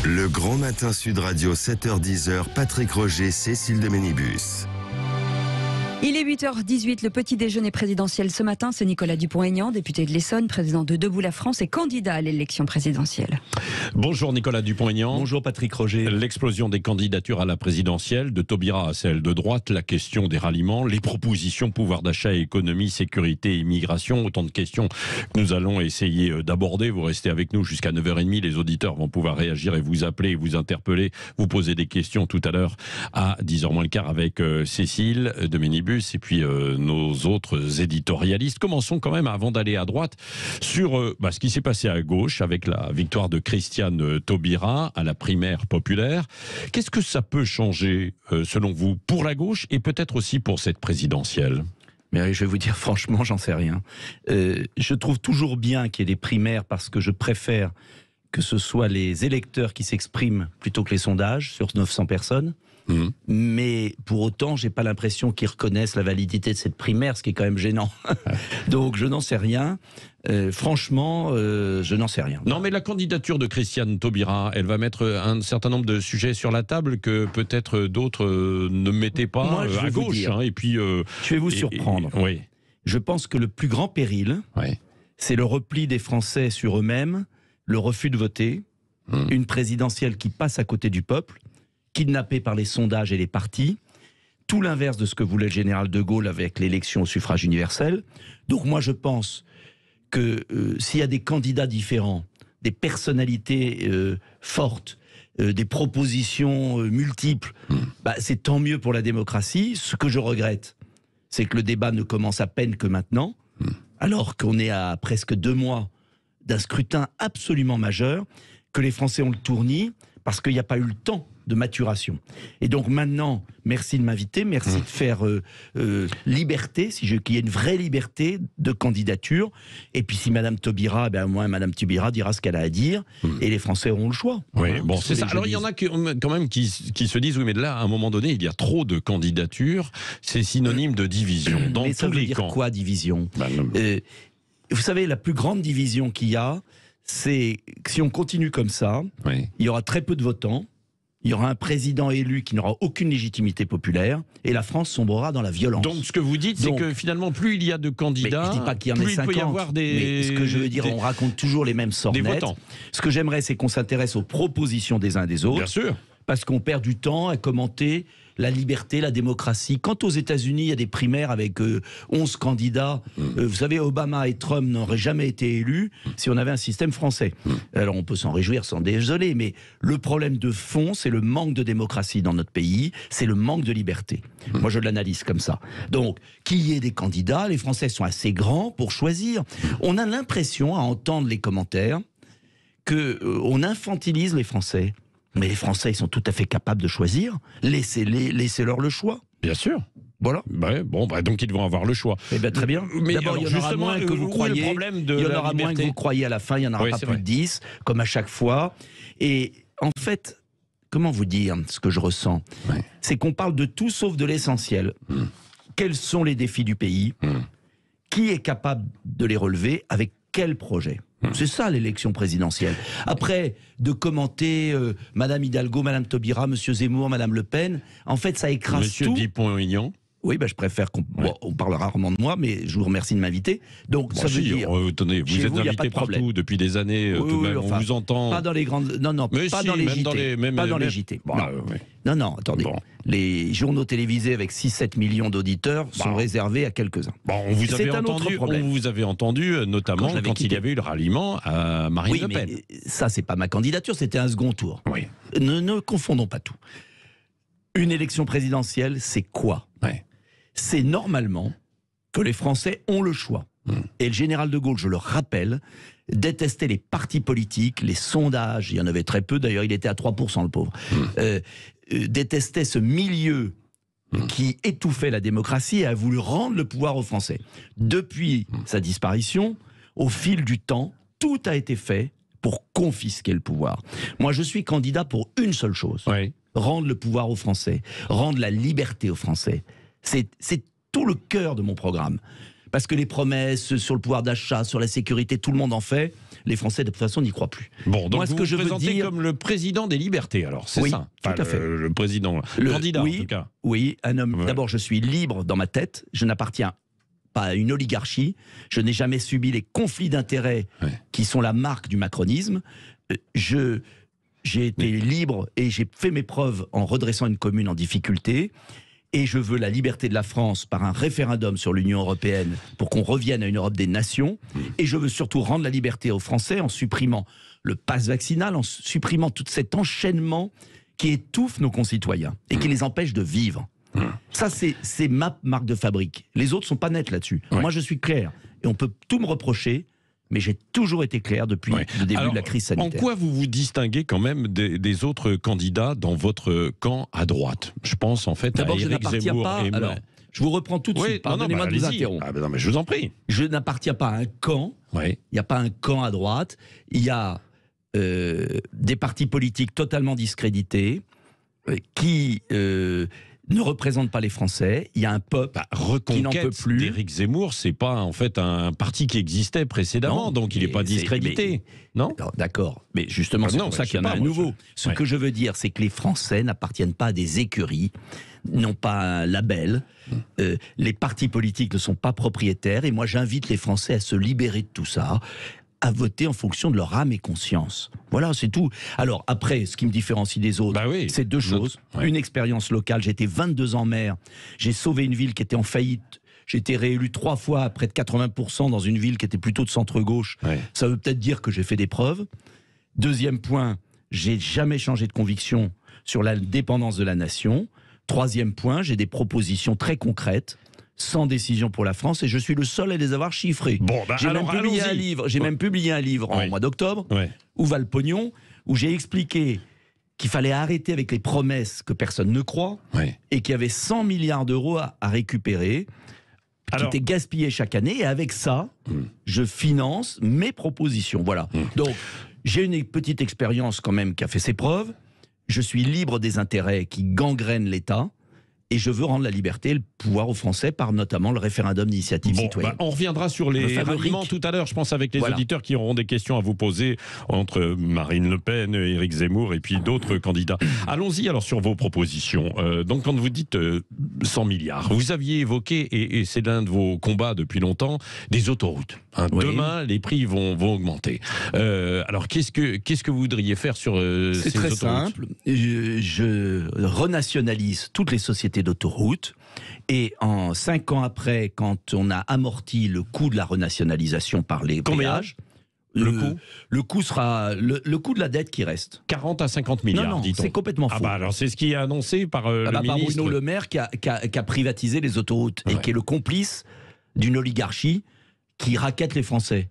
Le Grand Matin Sud Radio, 7h-10h, Patrick Roger, Cécile de Ménibus. Il est 8h18, le petit déjeuner présidentiel ce matin, c'est Nicolas Dupont-Aignan, député de l'Essonne, président de Debout la France et candidat à l'élection présidentielle. Bonjour Nicolas Dupont-Aignan. Bonjour Patrick Roger. L'explosion des candidatures à la présidentielle, de Taubira à celle de droite, la question des ralliements, les propositions pouvoir d'achat, économie, sécurité, immigration, autant de questions que nous allons essayer d'aborder. Vous restez avec nous jusqu'à 9h30, les auditeurs vont pouvoir réagir et vous appeler, vous interpeller, vous poser des questions tout à l'heure à 10h moins le quart avec Cécile de Ménibus et puis nos autres éditorialistes. Commençons quand même, avant d'aller à droite, sur ce qui s'est passé à gauche avec la victoire de Christiane Taubira à la primaire populaire. Qu'est-ce que ça peut changer, selon vous, pour la gauche et peut-être aussi pour cette présidentielle ? Mais je vais vous dire franchement, j'en sais rien. Je trouve toujours bien qu'il y ait des primaires parce que je préfère que ce soit les électeurs qui s'expriment plutôt que les sondages sur 900 personnes. Mais pour autant, j'ai pas l'impression qu'ils reconnaissent la validité de cette primaire, ce qui est quand même gênant. Donc je n'en sais rien. Franchement, je n'en sais rien. Non, mais la candidature de Christiane Taubira, elle va mettre un certain nombre de sujets sur la table que peut-être d'autres ne mettaient pas. Moi, je vais à vous gauche. dire, Et puis, je vais vous surprendre. Oui. Je pense que le plus grand péril, c'est le repli des Français sur eux-mêmes, le refus de voter, une présidentielle qui passe à côté du peuple, kidnappé par les sondages et les partis, tout l'inverse de ce que voulait le général de Gaulle avec l'élection au suffrage universel. Donc moi je pense que s'il y a des candidats différents, des personnalités fortes, des propositions multiples, c'est tant mieux pour la démocratie. Ce que je regrette, c'est que le débat ne commence à peine que maintenant, alors qu'on est à presque 2 mois d'un scrutin absolument majeur, que les Français ont le tournis, parce qu'il n'y a pas eu le temps de maturation. Et donc maintenant, merci de m'inviter, merci de faire liberté, qu'il y ait une vraie liberté de candidature. Et puis si Madame Taubira, Madame Taubira dira ce qu'elle a à dire, et les Français auront le choix. Oui, c'est ça. Alors il y en a quand même qui se disent, oui, mais là, à un moment donné, il y a trop de candidatures, c'est synonyme de division. Dans mais ça tous veut les dire camps. Quoi, division Vous savez, la plus grande division qu'il y a, c'est que si on continue comme ça, il y aura très peu de votants, il y aura un président élu qui n'aura aucune légitimité populaire, et la France sombrera dans la violence. Donc ce que vous dites, c'est que finalement, plus il y a de candidats, je dis pas qu'il y en ait plus 50, il peut y avoir des... Mais ce que je veux dire, on raconte toujours les mêmes sornettes. Ce que j'aimerais, c'est qu'on s'intéresse aux propositions des uns et des autres. Bien sûr. Parce qu'on perd du temps à commenter la liberté, la démocratie. Quand aux États-Unis, il y a des primaires avec 11 candidats, vous savez, Obama et Trump n'auraient jamais été élus si on avait un système français. Alors on peut s'en réjouir, s'en désoler, mais le problème de fond, c'est le manque de démocratie dans notre pays, c'est le manque de liberté. Moi, je l'analyse comme ça. Donc, qu'il y ait des candidats, les Français sont assez grands pour choisir. On a l'impression, à entendre les commentaires, qu'on infantilise les Français. Mais les Français, ils sont tout à fait capables de choisir. Laissez-leur le choix. Bien sûr. Voilà. Donc ils vont avoir le choix. Eh bien, très bien. Mais d'abord, il y en aura moins que vous croyez. Il y en aura moins que vous croyez à la fin. Il n'y en aura pas plus de 10, comme à chaque fois. Et en fait, comment vous dire ce que je ressens ? C'est qu'on parle de tout sauf de l'essentiel. Quels sont les défis du pays ? Qui est capable de les relever ? Avec quel projet ? C'est ça l'élection présidentielle. Après, de commenter Madame Hidalgo, Madame Taubira, Monsieur Zemmour, Madame Le Pen, en fait ça écrase Monsieur tout. Dupont-Aignan. Oui, je préfère on parle rarement de moi, mais je vous remercie de m'inviter. Donc ça veut dire... Attendez, vous êtes invité partout depuis des années, tout de même, on vous entend... Pas dans les grandes... Non, pas dans les JT. Pas dans les JT. Non, attendez. Les journaux télévisés avec 6-7 millions d'auditeurs sont réservés à quelques-uns. On vous avait entendu, notamment quand il y avait eu le ralliement à Marine Le Pen. Mais ça, c'est pas ma candidature, c'était un second tour. Ne confondons pas tout. Une élection présidentielle, c'est quoi ? C'est normalement que les Français ont le choix. Et le général de Gaulle, je le rappelle, détestait les partis politiques, les sondages, il y en avait très peu, d'ailleurs il était à 3% le pauvre, détestait ce milieu qui étouffait la démocratie et a voulu rendre le pouvoir aux Français. Depuis sa disparition, au fil du temps, tout a été fait pour confisquer le pouvoir. Moi je suis candidat pour une seule chose, rendre le pouvoir aux Français, rendre la liberté aux Français. C'est tout le cœur de mon programme. Parce que les promesses sur le pouvoir d'achat, sur la sécurité, tout le monde en fait. Les Français, de toute façon, n'y croient plus. Bon, donc moi, ce vous que vous je veux présentez dire, comme le président des libertés, alors, c'est oui, ça? Enfin, tout à fait. Le président, le candidat, oui, en tout cas. Oui, un homme. Ouais. D'abord, je suis libre dans ma tête. Je n'appartiens pas à une oligarchie. Je n'ai jamais subi les conflits d'intérêts qui sont la marque du macronisme. J'ai été libre et j'ai fait mes preuves en redressant une commune en difficulté. Et je veux la liberté de la France par un référendum sur l'Union européenne pour qu'on revienne à une Europe des nations. Et je veux surtout rendre la liberté aux Français en supprimant le pass vaccinal, en supprimant tout cet enchaînement qui étouffe nos concitoyens et qui les empêche de vivre. Ça, c'est ma marque de fabrique. Les autres sont pas nets là-dessus. Moi, je suis clair. Et on peut tout me reprocher, mais j'ai toujours été clair depuis le début de la crise sanitaire. En quoi vous vous distinguez quand même des autres candidats dans votre camp à droite? Je pense en fait à D'abord, je Éric n'appartiens Zemmour pas... et Alors, je vous reprends tout de suite. Pardonnez-moi de vous interrompre. Ah, non, mais je vous en prie. Je n'appartiens pas à un camp. Il n'y a pas un camp à droite. Il y a des partis politiques totalement discrédités qui... ne représente pas les Français. Il y a un peuple qui n'en peut plus. D'Éric Zemmour, c'est pas en fait un parti qui existait précédemment, non, donc il n'est pas discrédité, non? D'accord, mais justement, c'est pour ça qu'il y en a un nouveau. Ce que je veux dire, c'est que les Français n'appartiennent pas à des écuries, n'ont pas un label. Les partis politiques ne sont pas propriétaires, et moi j'invite les Français à se libérer de tout ça, à voter en fonction de leur âme et conscience. Voilà, c'est tout. Alors après, ce qui me différencie des autres, c'est deux choses. Une expérience locale, j'ai été 22 ans maire, j'ai sauvé une ville qui était en faillite, j'ai été réélu 3 fois à près de 80% dans une ville qui était plutôt de centre-gauche. Ça veut peut-être dire que j'ai fait des preuves. Deuxième point, j'ai jamais changé de conviction sur la dépendance de la nation. Troisième point, j'ai des propositions très concrètes, sans décision pour la France, et je suis le seul à les avoir chiffrés. J'ai même publié un livre en mois d'octobre, Où va le pognon, où j'ai expliqué qu'il fallait arrêter avec les promesses que personne ne croit, et qu'il y avait 100 milliards d'euros à récupérer, qui étaient gaspillés chaque année, et avec ça, je finance mes propositions. Voilà. Donc, j'ai une petite expérience quand même qui a fait ses preuves, je suis libre des intérêts qui gangrènent l'État, et je veux rendre la liberté et le pouvoir aux Français par notamment le référendum d'initiative citoyenne. On reviendra sur les ralliements tout à l'heure, je pense, avec les auditeurs qui auront des questions à vous poser entre Marine Le Pen, Éric Zemmour et puis d'autres candidats. Allons-y alors sur vos propositions. Donc quand vous dites 100 milliards, vous aviez évoqué, et c'est l'un de vos combats depuis longtemps, des autoroutes. Demain, les prix vont augmenter. Alors qu'est-ce que vous voudriez faire sur ces autoroutes? C'est très simple. Je renationalise toutes les sociétés d'autoroutes, et en 5 ans après, quand on a amorti le coût de la renationalisation par les péages, le coût sera le coût de la dette qui reste. 40 à 50 milliards, non, dit-on. C'est complètement faux. Alors c'est ce qui est annoncé par le ministre. Par Bruno Le Maire qui a privatisé les autoroutes et qui est le complice d'une oligarchie qui raquette les Français.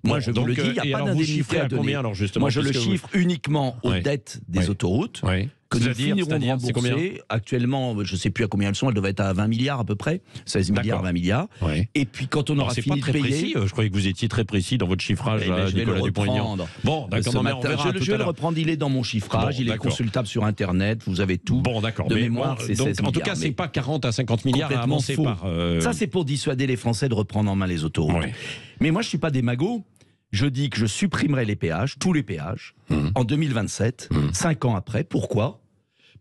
Moi, je vous le dis, il n'y a pas d'indemnité à donner. Combien, alors, justement, moi, je le chiffre uniquement aux dettes des autoroutes. Que nous finirons de rembourser. Actuellement, je ne sais plus à combien elles sont, elles doivent être à 20 milliards à peu près, 16 milliards, 20 milliards. Et puis quand on aura fini de payer... Précis, je croyais que vous étiez très précis dans votre chiffrage, Nicolas Dupont-Aignan. Bon, d'accord, je vais le reprendre, il est dans mon chiffrage, il est consultable sur Internet, vous avez tout. Bon, d'accord. De mémoire, c'est 16 milliards. En tout cas, ce n'est pas 40 à 50 milliards à avancer par... Ça, c'est pour dissuader les Français de reprendre en main les autoroutes. Mais moi, je ne suis pas démago. Je dis que je supprimerai les péages, tous les péages, en 2027, 5 ans après. Pourquoi ?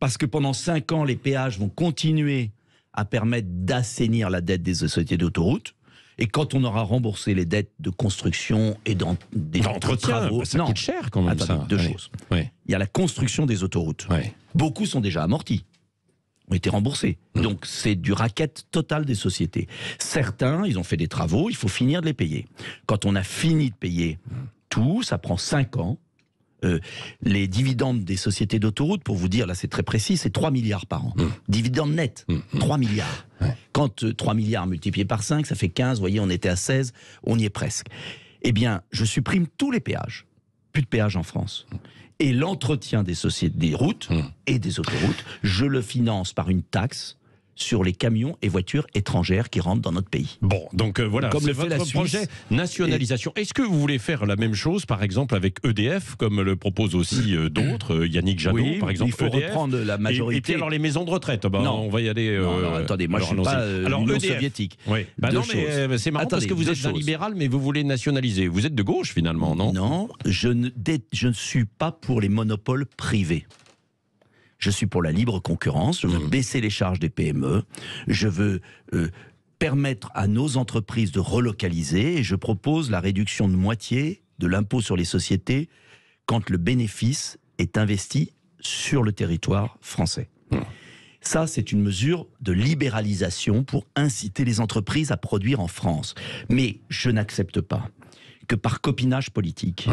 Parce que pendant 5 ans, les péages vont continuer à permettre d'assainir la dette des sociétés d'autoroutes. Et quand on aura remboursé les dettes de construction et d'entretien, travaux... ça coûte cher quand même. Attendez, deux choses. Il y a la construction des autoroutes. Beaucoup sont déjà amortis, ont été remboursés. Donc c'est du racket total des sociétés. Certains, ils ont fait des travaux, il faut finir de les payer. Quand on a fini de payer tout, ça prend 5 ans. Les dividendes des sociétés d'autoroutes, pour vous dire, là c'est très précis, c'est 3 milliards par an. Dividendes nets, 3 milliards. Quand 3 milliards multipliés par 5, ça fait 15, vous voyez, on était à 16, on y est presque. Eh bien, je supprime tous les péages. Plus de péages en France. Et l'entretien des sociétés, des routes et des autoroutes, je le finance par une taxe sur les camions et voitures étrangères qui rentrent dans notre pays. Bon, donc voilà, comme c'est le fait la votre Suisse. projet nationalisation. Est-ce que vous voulez faire la même chose, par exemple, avec EDF, comme le proposent aussi d'autres, Yannick Jadot, Oui, par exemple, il faut EDF, reprendre la majorité. Et puis alors les maisons de retraite, Non. on va y aller... Non, attendez, moi je ne suis pas l'Union soviétique. Oui. Non, mais c'est marrant parce que vous êtes un libéral, mais vous voulez nationaliser. Vous êtes de gauche, finalement, non? Non, je ne suis pas pour les monopoles privés. Je suis pour la libre concurrence, je veux baisser les charges des PME, je veux permettre à nos entreprises de relocaliser, et je propose la réduction de moitié de l'impôt sur les sociétés quand le bénéfice est investi sur le territoire français. Ça, c'est une mesure de libéralisation pour inciter les entreprises à produire en France. Mais je n'accepte pas que par copinage politique,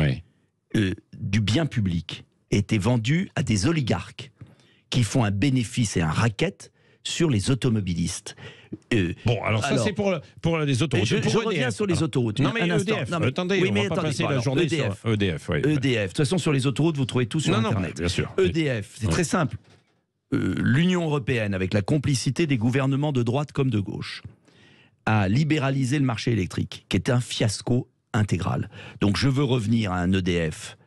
du bien public ait été vendu à des oligarques qui font un bénéfice et un racket sur les automobilistes. Bon, alors c'est pour les autoroutes. Je reviens sur les autoroutes. Non, mais EDF, attendez, on va pas passer la journée sur EDF. EDF, de toute façon, sur les autoroutes, vous trouvez tout sur Internet. Bien sûr. EDF, c'est très simple. L'Union européenne, avec la complicité des gouvernements de droite comme de gauche, a libéralisé le marché électrique, qui est un fiasco intégral. Donc je veux revenir à une EDF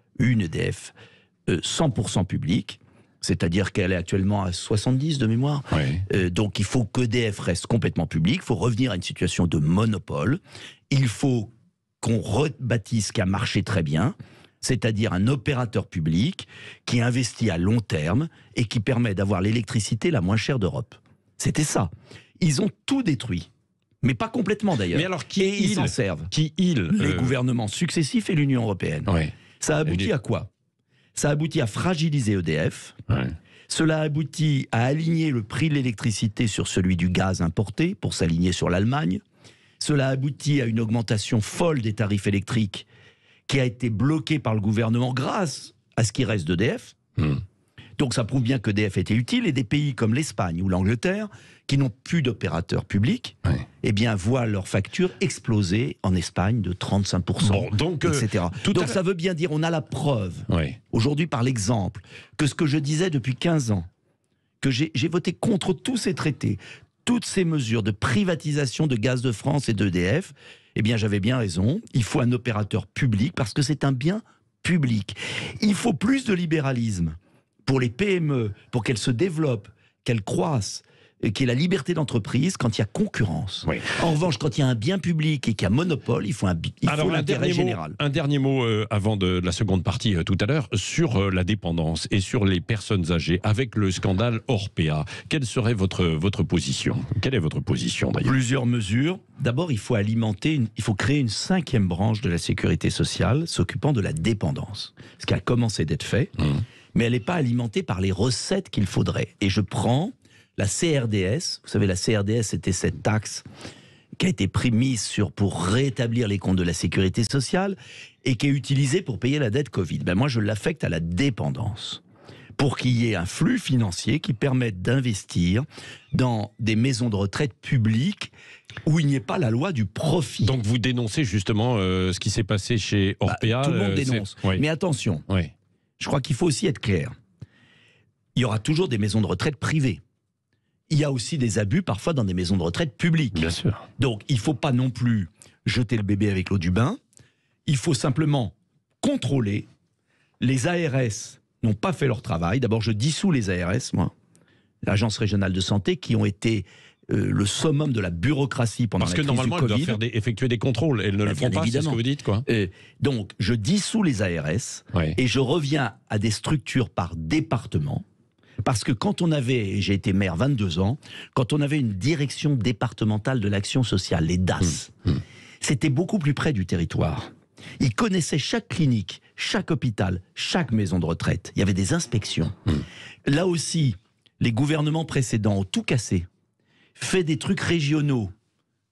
100% publique, c'est-à-dire qu'elle est actuellement à 70 de mémoire. Donc il faut qu'EDF reste complètement public, il faut revenir à une situation de monopole, il faut qu'on rebâtisse ce qui a marché très bien, c'est-à-dire un opérateur public qui investit à long terme et qui permet d'avoir l'électricité la moins chère d'Europe. C'était ça. Ils ont tout détruit. Mais pas complètement d'ailleurs. Mais alors ils s'en servent. Les gouvernements successifs et l'Union européenne. Ça aboutit à quoi? Ça aboutit à fragiliser EDF. Cela aboutit à aligner le prix de l'électricité sur celui du gaz importé pour s'aligner sur l'Allemagne. Cela aboutit à une augmentation folle des tarifs électriques qui a été bloquée par le gouvernement grâce à ce qui reste d'EDF. Donc ça prouve bien qu'EDF était utile, et des pays comme l'Espagne ou l'Angleterre, qui n'ont plus d'opérateurs publics, eh bien, voient leurs factures exploser en Espagne de 35%, etc. Donc ça veut bien dire, on a la preuve, aujourd'hui par l'exemple, que ce que je disais depuis 15 ans, que j'ai voté contre tous ces traités, toutes ces mesures de privatisation de Gaz de France et d'EDF, eh bien j'avais bien raison, il faut un opérateur public, parce que c'est un bien public. Il faut plus de libéralisme pour les PME, pour qu'elles se développent, qu'elles croissent, qu'il y ait la liberté d'entreprise quand il y a concurrence. En revanche, quand il y a un bien public et qu'il y a monopole, il faut l'intérêt général. Un dernier mot avant de la seconde partie tout à l'heure, sur la dépendance et sur les personnes âgées, avec le scandale Orpea. Quelle serait votre position? Quelle est votre position d'ailleurs? Plusieurs mesures. D'abord, il faut créer une 5e branche de la sécurité sociale s'occupant de la dépendance. Ce qui a commencé d'être fait, mais elle n'est pas alimentée par les recettes qu'il faudrait. Et je prends la CRDS, vous savez, la CRDS, c'était cette taxe qui a été mise pour rétablir les comptes de la sécurité sociale et qui est utilisée pour payer la dette Covid. Moi, je l'affecte à la dépendance, pour qu'il y ait un flux financier qui permette d'investir dans des maisons de retraite publiques où il n'y ait pas la loi du profit. Donc vous dénoncez justement ce qui s'est passé chez Orpea. Tout le monde dénonce. Mais attention, je crois qu'il faut aussi être clair. Il y aura toujours des maisons de retraite privées. Il y a aussi des abus parfois dans des maisons de retraite publiques. Bien sûr. Donc il ne faut pas non plus jeter le bébé avec l'eau du bain. Il faut simplement contrôler. Les ARS n'ont pas fait leur travail. D'abord, je dissous les ARS, moi, l'Agence régionale de santé, qui ont été le summum de la bureaucratie pendant la crise du Covid. Parce que normalement, elles doivent effectuer des contrôles. Elles ne le font pas, c'est ce que vous dites, quoi. Donc, je dissous les ARS et je reviens à des structures par département. Parce que quand on avait, et j'ai été maire 22 ans, quand on avait une direction départementale de l'action sociale, les DAS, c'était beaucoup plus près du territoire. Ils connaissaient chaque clinique, chaque hôpital, chaque maison de retraite. Il y avait des inspections. Là aussi, les gouvernements précédents ont tout cassé, fait des trucs régionaux,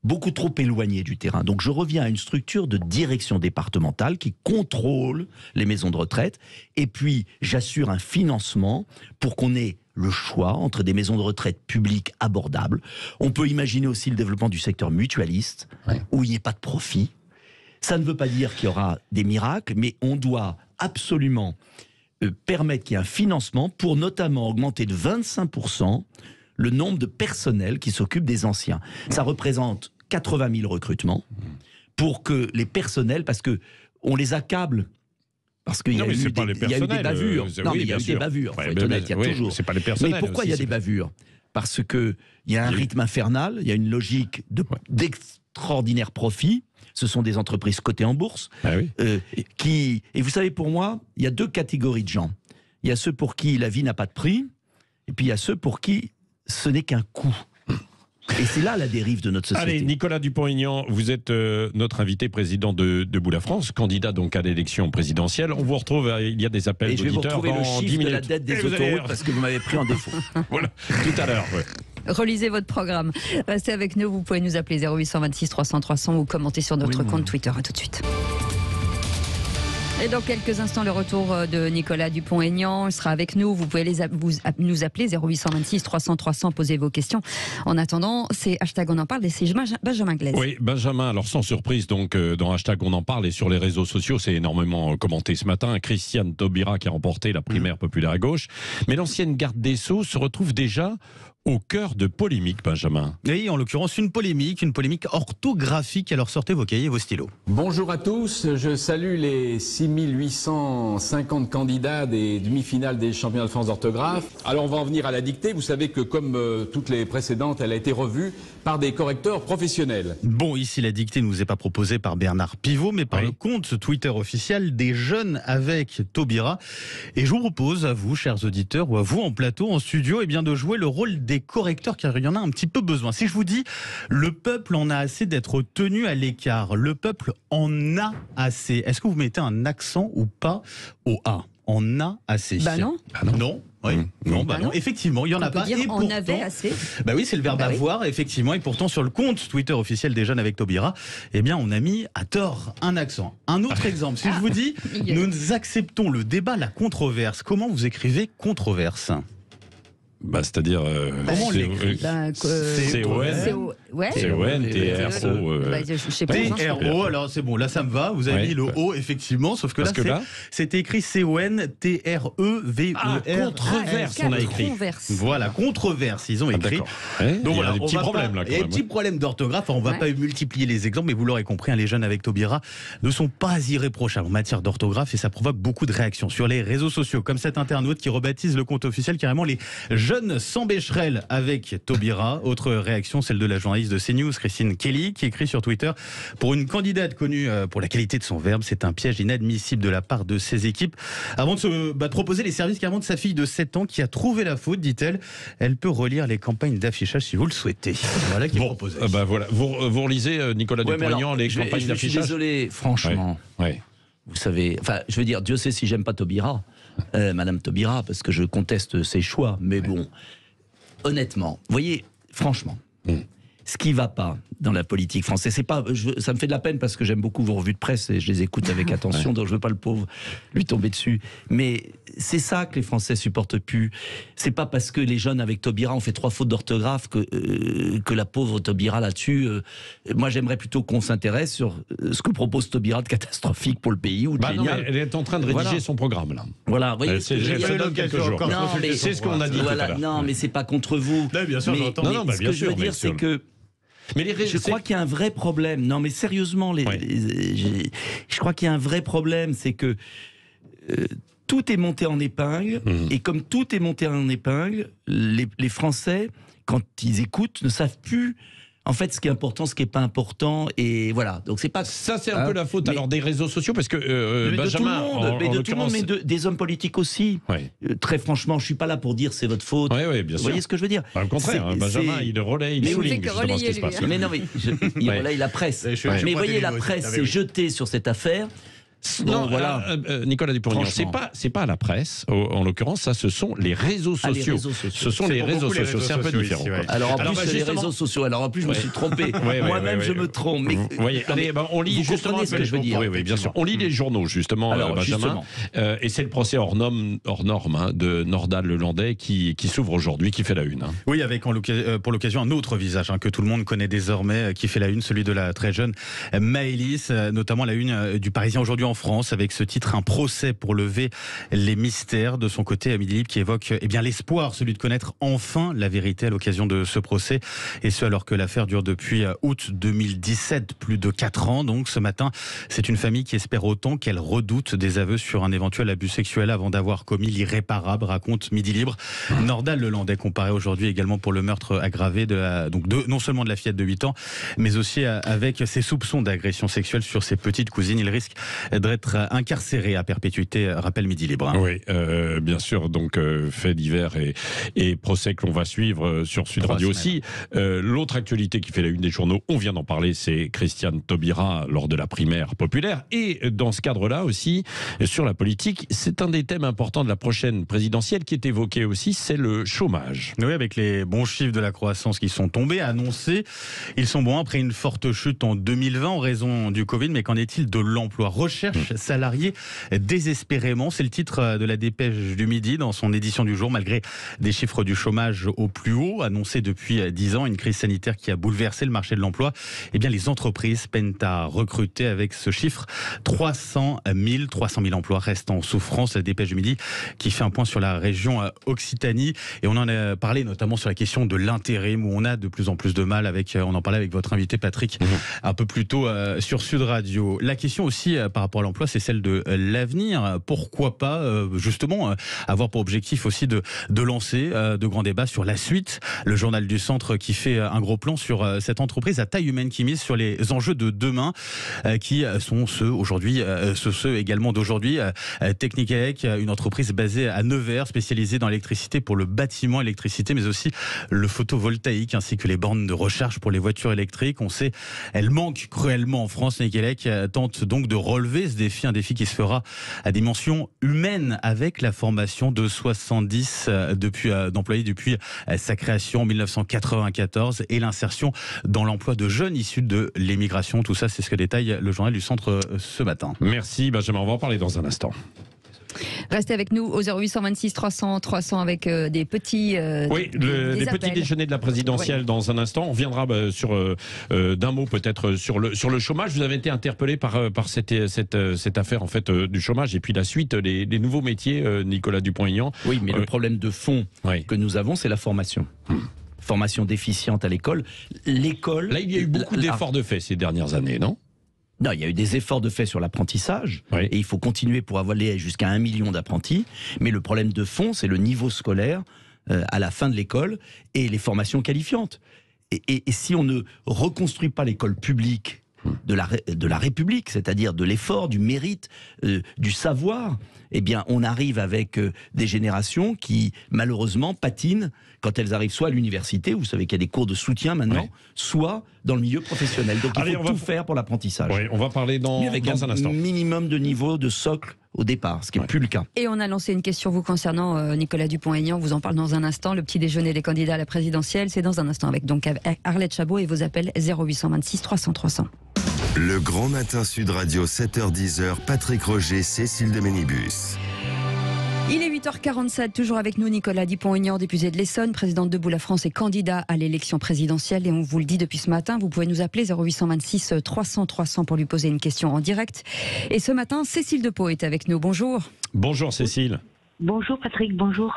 beaucoup trop éloignés du terrain. Donc je reviens à une structure de direction départementale qui contrôle les maisons de retraite, et puis j'assure un financement pour qu'on ait le choix entre des maisons de retraite publiques abordables. On peut imaginer aussi le développement du secteur mutualiste, où il n'y ait pas de profit. Ça ne veut pas dire qu'il y aura des miracles, mais on doit absolument permettre qu'il y ait un financement pour notamment augmenter de 25% le nombre de personnels qui s'occupent des anciens. Ça représente 80 000 recrutements pour que les personnels, parce que on les accable. Parce qu'il y a eu des bavures. Non, mais il y a eu des bavures, il faut être honnête, il y a toujours. C'est pas les personnels. Mais pourquoi il y a des bavures ? Parce qu'il y a un rythme infernal, il y a une logique d'extraordinaire profit. Ce sont des entreprises cotées en bourse. Et vous savez, pour moi, il y a 2 catégories de gens. Il y a ceux pour qui la vie n'a pas de prix, et puis il y a ceux pour qui ce n'est qu'un coût. Et c'est là la dérive de notre société. Allez, Nicolas Dupont-Aignan, vous êtes notre invité président de Debout la France, candidat donc à l'élection présidentielle. On vous retrouve, il y a des appels d'auditeurs. Et je vais vous retrouver dans le chiffre de la dette des autoroutes parce que vous m'avez pris en défaut. Voilà, tout à l'heure. Relisez votre programme. Restez avec nous, vous pouvez nous appeler 0826 300 300 ou commenter sur notre compte Twitter. À tout de suite. Et dans quelques instants, le retour de Nicolas Dupont-Aignan sera avec nous. Vous pouvez nous appeler 0826 300 300, poser vos questions. En attendant, c'est hashtag on en parle et c'est Benjamin Glaise. Oui, Benjamin, alors sans surprise, donc dans hashtag on en parle et sur les réseaux sociaux, c'est énormément commenté ce matin. Christiane Taubira qui a remporté la primaire populaire à gauche. Mais l'ancienne garde des Sceaux se retrouve déjà au cœur de polémiques, Benjamin. Oui, en l'occurrence, une polémique orthographique. Alors sortez vos cahiers et vos stylos. Bonjour à tous, je salue les 6850 candidats des demi-finales des championnats de France d'orthographe. Alors on va en venir à la dictée. Vous savez que comme toutes les précédentes, elle a été revue par des correcteurs professionnels. Bon, ici la dictée ne nous est pas proposée par Bernard Pivot, mais par le compte Twitter officiel des Jeunes avec Taubira. Et je vous propose à vous, chers auditeurs, ou à vous en plateau, en studio, eh bien, de jouer le rôle des correcteurs, car il y en a un petit peu besoin. Si je vous dis, le peuple en a assez d'être tenu à l'écart, le peuple en a assez, est-ce que vous mettez un accent ou pas au A ? En a assez. Bah non. Non. Oui. Non. Effectivement, il y en a pas. Dire, et pourtant, on avait assez. Bah oui, c'est le verbe avoir, effectivement. Et pourtant, sur le compte Twitter officiel des Jeunes avec Taubira, eh bien, on a mis à tort un accent. Un autre exemple. Si je vous dis, nous acceptons le débat, la controverse. Comment vous écrivez controverse ? Bah, c'est-à-dire. Comment on l'écrit ? C-O-N-T-R-O. T-R-O, alors c'est bon, là ça me va, vous avez mis le O effectivement, sauf que là, c'était écrit C-O-N-T-R-E-V-E-R. Controverse, on a écrit. Voilà, controverse, ils ont écrit. Donc voilà, il y a des petits problèmes là. Il y a des petits problèmes d'orthographe, on ne va pas multiplier les exemples, mais vous l'aurez compris, les Jeunes avec Taubira ne sont pas irréprochables en matière d'orthographe et ça provoque beaucoup de réactions sur les réseaux sociaux, comme cet internaute qui rebaptise le compte officiel carrément les Jeunes sans Becherel avec Taubira. Autre réaction, celle de la journaliste de CNews, Christine Kelly, qui écrit sur Twitter: pour une candidate connue pour la qualité de son verbe, c'est un piège inadmissible de la part de ses équipes. Avant de proposer les services carrément de sa fille de 7 ans qui a trouvé la faute, dit-elle, elle peut relire les campagnes d'affichage si vous le souhaitez. Voilà qui est proposé. Voilà. Vous relisez, Nicolas Dupont-Aignan, les campagnes d'affichage. Je suis désolé, franchement. Vous savez, enfin, je veux dire, Dieu sait si j'aime pas Taubira, Madame Taubira, parce que je conteste ses choix. Mais bon, honnêtement, vous voyez, franchement, ce qui va pas dans la politique française, c'est pas, ça me fait de la peine parce que j'aime beaucoup vos revues de presse et je les écoute avec attention, donc je veux pas le pauvre lui tomber dessus. Mais c'est ça que les Français supportent plus. C'est pas parce que les Jeunes avec Taubira ont fait 3 fautes d'orthographe que la pauvre Taubira là-dessus. Moi, j'aimerais plutôt qu'on s'intéresse sur ce que propose Taubira de catastrophique pour le pays ou de génial. Non, elle est en train de rédiger son programme là. Voilà, vous voyez. C'est ce qu'on a dit tout à l'heure. Non, mais c'est pas contre vous. Là, bien sûr, j'entends. Ce que je veux dire, c'est que je crois qu'il y a un vrai problème. Non, mais sérieusement, je crois qu'il y a un vrai problème, c'est que tout est monté en épingle, et comme tout est monté en épingle, les Français, quand ils écoutent, ne savent plus en fait ce qui est important, ce qui n'est pas important, et voilà. Donc c'est pas ça, c'est un peu la faute alors des réseaux sociaux, parce que Benjamin, de tout le monde, mais des hommes politiques aussi. Très franchement, je suis pas là pour dire c'est votre faute. Bien sûr. Vous voyez ce que je veux dire? Au contraire, Benjamin, il relaye, il souligne justement ce qui se passe. Mais non, mais il relaye la presse. Mais voyez, la presse s'est jetée sur cette affaire. Non, voilà. Nicolas Dupont-Aignan, c'est pas la presse, en l'occurrence, ça, ce sont les réseaux sociaux. Ce sont les réseaux sociaux, c'est un peu différent. Alors en plus, les réseaux sociaux. Alors en plus, je me suis trompé. Moi-même, je me trompe. Mais allez, on lit justement ce que je veux dire. Oui, bien sûr. On lit les journaux, justement, Benjamin. Et c'est le procès hors norme de Nordal Lelandais qui s'ouvre aujourd'hui, qui fait la une. Oui, avec pour l'occasion un autre visage que tout le monde connaît désormais, qui fait la une, celui de la très jeune Maëlys, notamment la une du Parisien aujourd'hui. en France avec ce titre, un procès pour lever les mystères. De son côté, Midi Libre qui évoque l'espoir, celui de connaître enfin la vérité à l'occasion de ce procès. Et ce alors que l'affaire dure depuis août 2017, plus de 4 ans. Donc ce matin, c'est une famille qui espère autant qu'elle redoute des aveux sur un éventuel abus sexuel avant d'avoir commis l'irréparable, raconte Midi Libre. Nordal Lelandais comparé aujourd'hui également pour le meurtre aggravé non seulement de la fillette de 8 ans, mais aussi avec ses soupçons d'agression sexuelle sur ses petites cousines. Il risque d'être incarcéré à perpétuité, rappelle Midi Libre. Oui, bien sûr, donc fait divers et procès que l'on va suivre sur Sud Radio aussi. L'autre actualité qui fait la une des journaux, on vient d'en parler, c'est Christiane Taubira lors de la primaire populaire. Et dans ce cadre-là aussi, sur la politique, c'est un des thèmes importants de la prochaine présidentielle qui est évoqué aussi, c'est le chômage. Oui, avec les bons chiffres de la croissance qui sont tombés, annoncés. Ils sont bons après une forte chute en 2020 en raison du Covid. Mais qu'en est-il de l'emploi ? Recherche salariés désespérément. C'est le titre de la dépêche du Midi dans son édition du jour. Malgré des chiffres du chômage au plus haut, annoncés depuis 10 ans, une crise sanitaire qui a bouleversé le marché de l'emploi, les entreprises peinent à recruter avec ce chiffre. 300 000 emplois restent en souffrance. La dépêche du Midi qui fait un point sur la région Occitanie. Et on en a parlé notamment sur la question de l'intérim où on a de plus en plus de mal on en parlait avec votre invité Patrick un peu plus tôt sur Sud Radio. La question aussi par rapport à l'emploi, c'est celle de l'avenir. Pourquoi pas justement avoir pour objectif aussi de lancer de grands débats sur la suite. Le journal du Centre qui fait un gros plan sur cette entreprise à taille humaine qui mise sur les enjeux de demain qui sont ceux également d'aujourd'hui. Techniquelec, une entreprise basée à Nevers, spécialisée dans l'électricité pour le bâtiment électricité, mais aussi le photovoltaïque, ainsi que les bornes de recharge pour les voitures électriques. On sait, elles manquent cruellement en France. Techniquelec tente donc de relever ce défi, un défi qui se fera à dimension humaine avec la formation de 70 d'employés depuis sa création en 1994 et l'insertion dans l'emploi de jeunes issus de l'émigration. Tout ça, c'est ce que détaille le journal du Centre ce matin. Merci Benjamin, on va en parler dans un instant. Restez avec nous au 0826 300 300 avec des petits les petits déjeuners de la présidentielle dans un instant. On reviendra d'un mot peut-être sur le chômage. Vous avez été interpellé par cette affaire en fait du chômage et puis la suite, les nouveaux métiers, Nicolas Dupont-Aignan. Oui, mais le problème de fond que nous avons, c'est la formation. Formation déficiente à l'école. L'école. Là, il y a eu beaucoup d'efforts de fait ces dernières années, non ? Non, il y a eu des efforts de fait sur l'apprentissage, et il faut continuer pour aller jusqu'à 1 million d'apprentis. Mais le problème de fond, c'est le niveau scolaire à la fin de l'école et les formations qualifiantes. Et si on ne reconstruit pas l'école publique de la République, c'est-à-dire de l'effort, du mérite, du savoir, on arrive avec des générations qui, malheureusement, patinent quand elles arrivent soit à l'université, vous savez qu'il y a des cours de soutien maintenant, soit dans le milieu professionnel. Donc il faut tout faire pour l'apprentissage. Oui, on va parler dans un instant. Minimum de niveau de socle au départ, ce qui n'est plus le cas. Et on a lancé une question vous concernant, Nicolas Dupont-Aignan, vous en parle dans un instant. Le petit déjeuner des candidats à la présidentielle, c'est dans un instant avec Arlette Chabot et vos appels 0826 300 300. Le Grand Matin Sud Radio, 7h-10h, Patrick Roger, Cécile de Ménibus. Il est 8h47, toujours avec nous Nicolas Dupont-Aignan, député de l'Essonne, président de Debout la France et candidat à l'élection présidentielle. Et on vous le dit depuis ce matin, vous pouvez nous appeler 0826 300 300 pour lui poser une question en direct. Et ce matin, Cécile Depot est avec nous. Bonjour. Bonjour Cécile. Bonjour Patrick, bonjour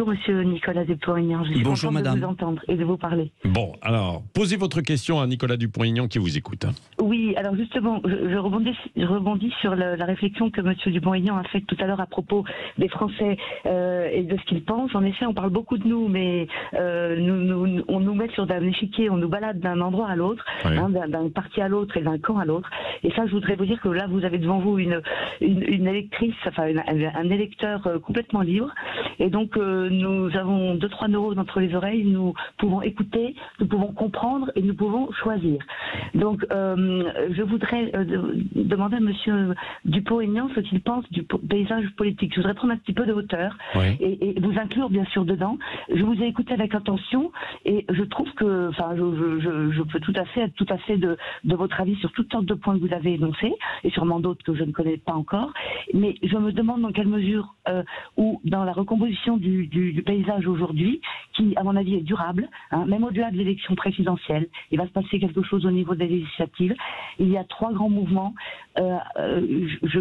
monsieur Nicolas Dupont-Aignan. Je suis bonjour contente madame. de vous entendre et de vous parler. Bon, alors, posez votre question à Nicolas Dupont-Aignan qui vous écoute. Oui, alors justement, je rebondis sur la réflexion que monsieur Dupont-Aignan a faite tout à l'heure à propos des Français et de ce qu'ils pensent. En effet, on parle beaucoup de nous, mais on nous met sur un échiquier, on nous balade d'un endroit à l'autre, d'un parti à l'autre et d'un camp à l'autre. Et ça, je voudrais vous dire que là, vous avez devant vous une électrice, enfin un électeur complètement libre, et donc nous avons 2-3 neurones entre les oreilles, nous pouvons écouter, nous pouvons comprendre et nous pouvons choisir. Donc je voudrais demander à monsieur Dupont-Aignan ce qu'il pense du paysage politique. Je voudrais prendre un petit peu de hauteur et vous inclure bien sûr dedans. Je vous ai écouté avec attention et je trouve que, enfin, je peux tout à fait être de votre avis sur toutes sortes de points que vous avez énoncés et sûrement d'autres que je ne connais pas encore, mais je me demande dans quelle mesure ou dans la recomposition du paysage aujourd'hui, qui, à mon avis, est durable, hein, même au-delà de l'élection présidentielle. Il va se passer quelque chose au niveau des législatives. Il y a 3 grands mouvements.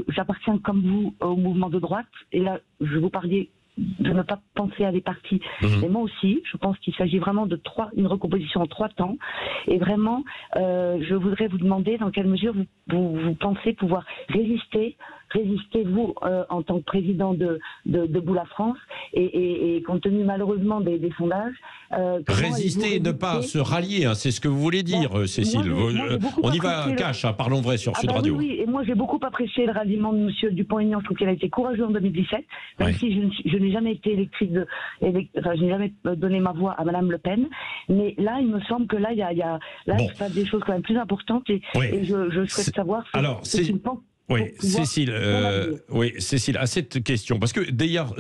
J'appartiens, comme vous, au mouvement de droite. Et là, je vous parlais de ne pas penser à des partis. Mais moi aussi, je pense qu'il s'agit vraiment de une recomposition en 3 temps. Et vraiment, je voudrais vous demander dans quelle mesure vous pensez pouvoir résister, vous, en tant que président de Debout la France, et compte tenu malheureusement des sondages. Résister et ne pas se rallier, hein, c'est ce que vous voulez dire, Cécile. On y va cash, hein, parlons vrai sur Sud Radio. Oui, et moi j'ai beaucoup apprécié le ralliement de M. Dupont-Aignan. Je trouve qu'il a été courageux en 2017, même si je n'ai jamais été électrice je n'ai jamais donné ma voix à Mme Le Pen. Mais là, il me semble que là, il se passe des choses quand même plus importantes, et je souhaite savoir ce qu'il pense. Oui, Cécile, à cette question, parce que d'ailleurs,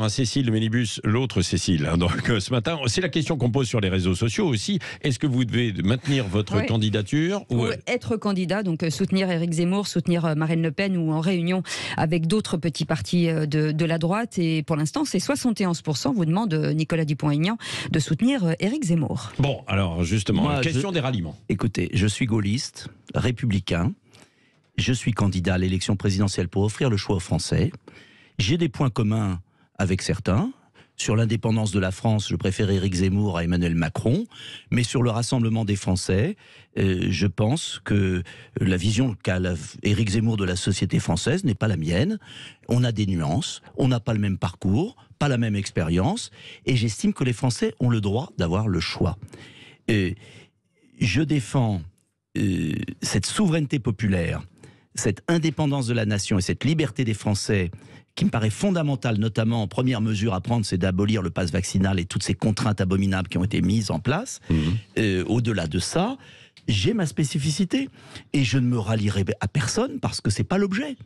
Cécile Ménibus, l'autre Cécile, hein, donc ce matin, c'est la question qu'on pose sur les réseaux sociaux aussi. Est-ce que vous devez maintenir votre candidature ou être candidat, donc soutenir Éric Zemmour, soutenir Marine Le Pen, ou en réunion avec d'autres petits partis de la droite? Et pour l'instant, c'est 71% vous demande Nicolas Dupont-Aignan de soutenir Éric Zemmour. Bon, alors justement, question des ralliements. Écoutez, je suis gaulliste, républicain. Je suis candidat à l'élection présidentielle pour offrir le choix aux Français. J'ai des points communs avec certains. Sur l'indépendance de la France, je préfère Éric Zemmour à Emmanuel Macron. Mais sur le rassemblement des Français, je pense que la vision qu'a Éric Zemmour de la société française n'est pas la mienne. On a des nuances, on n'a pas le même parcours, pas la même expérience. Et j'estime que les Français ont le droit d'avoir le choix. Je défends cette souveraineté populaire, cette indépendance de la nation et cette liberté des Français qui me paraît fondamentale, notamment en première mesure à prendre, c'est d'abolir le pass vaccinal et toutes ces contraintes abominables qui ont été mises en place. Au-delà de ça, j'ai ma spécificité et je ne me rallierai à personne parce que c'est pas l'objet.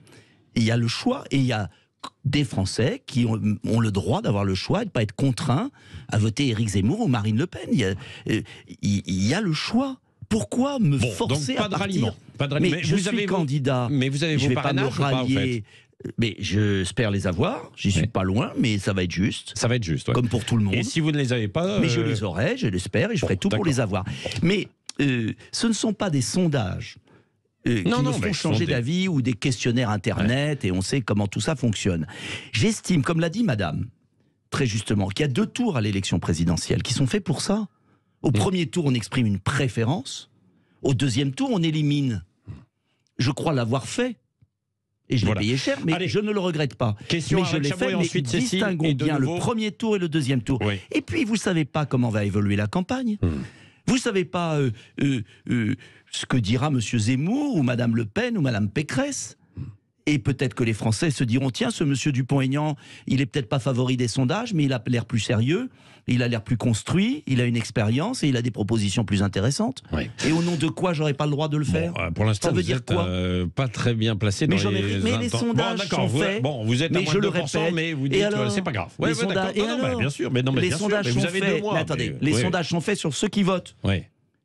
Il y a le choix et il y a des Français qui ont le droit d'avoir le choix et de ne pas être contraints à voter Éric Zemmour ou Marine Le Pen. Il y a le choix. Pourquoi me forcer à partir? Mais je suis candidat. Mais vous avez vos parrainages ou pas, en fait? Mais j'espère les avoir. J'y suis pas loin, mais ça va être juste. Ça va être juste, comme pour tout le monde. Et si vous ne les avez pas, mais je les aurai, je l'espère, et je ferai tout pour les avoir. Mais ce ne sont pas des sondages qui nous font changer d'avis ou des questionnaires Internet, et on sait comment tout ça fonctionne. J'estime, comme l'a dit Madame, très justement, qu'il y a 2 tours à l'élection présidentielle qui sont faits pour ça. Au premier tour, on exprime une préférence. Au deuxième tour, on élimine. Je crois l'avoir fait. Et je l'ai payé cher, mais je ne le regrette pas. Question mais je l'ai fait, mais distinguons bien le premier tour et le deuxième tour. Et puis, vous ne savez pas comment va évoluer la campagne. Vous ne savez pas ce que dira M. Zemmour ou Mme Le Pen ou Mme Pécresse. Et peut-être que les Français se diront, tiens, ce monsieur Dupont-Aignan, il est peut-être pas favori des sondages, mais il a l'air plus sérieux, il a l'air plus construit, il a une expérience et il a des propositions plus intéressantes. Et au nom de quoi j'aurais pas le droit de le faire? Pour l'instant, vous êtes pas très bien placé dans mais les sondages sont faits. Vous êtes à moins de 2%, mais vous dites c'est pas grave. Les sondages sont faits. Mais attendez, les sondages sont faits sur ceux qui votent.